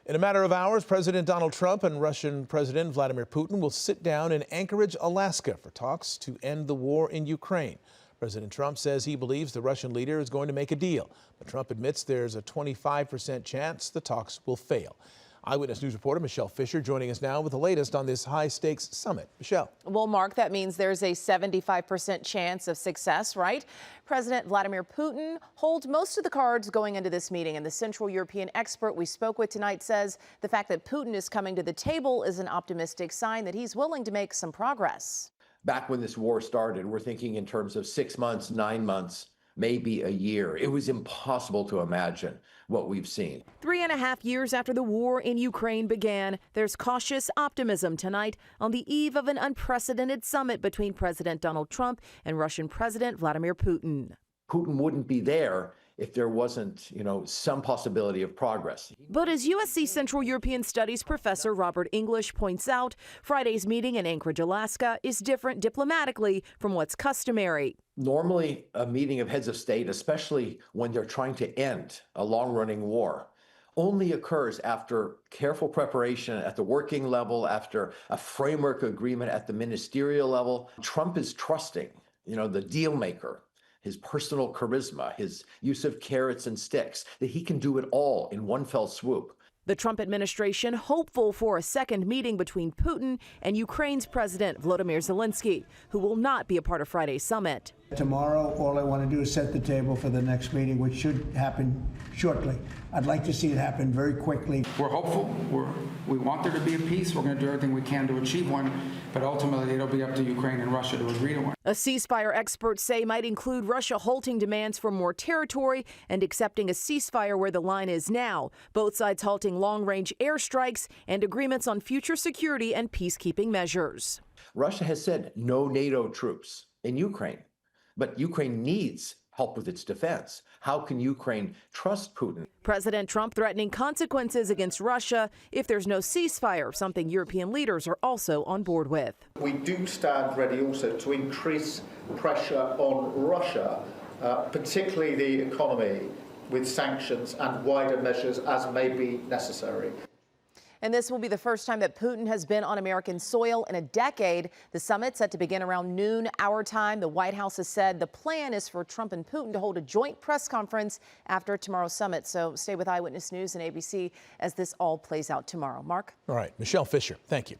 In a matter of hours, President Donald Trump and Russian President Vladimir Putin will sit down in Anchorage, Alaska for talks to end the war in Ukraine. President Trump says he believes the Russian leader is going to make a deal, but Trump admits there's a 25% chance the talks will fail. Eyewitness News reporter Michelle Fisher joining us now with the latest on this high-stakes summit. Michelle. Well, Mark, that means there's a 75% chance of success, right? President Vladimir Putin holds most of the cards going into this meeting, and the Central European expert we spoke with tonight says the fact that Putin is coming to the table is an optimistic sign that he's willing to make some progress. Back when this war started, we're thinking in terms of 6 months, 9 months, maybe a year. It was impossible to imagine what we've seen. 3.5 years after the war in Ukraine began, there's cautious optimism tonight on the eve of an unprecedented summit between President Donald Trump and Russian President Vladimir Putin. Putin wouldn't be there if there wasn't, some possibility of progress. But as USC Central European Studies professor Robert English points out, Friday's meeting in Anchorage, Alaska is different diplomatically from what's customary. Normally, a meeting of heads of state, especially when they're trying to end a long-running war, only occurs after careful preparation at the working level, after a framework agreement at the ministerial level. Trump is trusting, the deal maker, his personal charisma, his use of carrots and sticks, that he can do it all in one fell swoop. The Trump administration hopeful for a second meeting between Putin and Ukraine's President Vladimir Zelensky, who will not be a part of Friday's summit. Tomorrow, all I want to do is set the table for the next meeting, which should happen shortly. I'd like to see it happen very quickly. We're hopeful. We want there to be a peace. We're going to do everything we can to achieve one, but ultimately it'll be up to Ukraine and Russia to agree to one. A ceasefire experts say might include Russia halting demands for more territory and accepting a ceasefire where the line is now, both sides halting long-range airstrikes and agreements on future security and peacekeeping measures. Russia has said no NATO troops in Ukraine, but Ukraine needs help with its defense. How can Ukraine trust Putin? President Trump threatening consequences against Russia if there's no ceasefire, something European leaders are also on board with. We do stand ready also to increase pressure on Russia, particularly the economy, with sanctions and wider measures as may be necessary. And this will be the first time that Putin has been on American soil in a decade. The summit set to begin around noon our time. The White House has said the plan is for Trump and Putin to hold a joint press conference after tomorrow's summit. So stay with Eyewitness News and ABC as this all plays out tomorrow. Mark? All right, Michelle Fisher, thank you.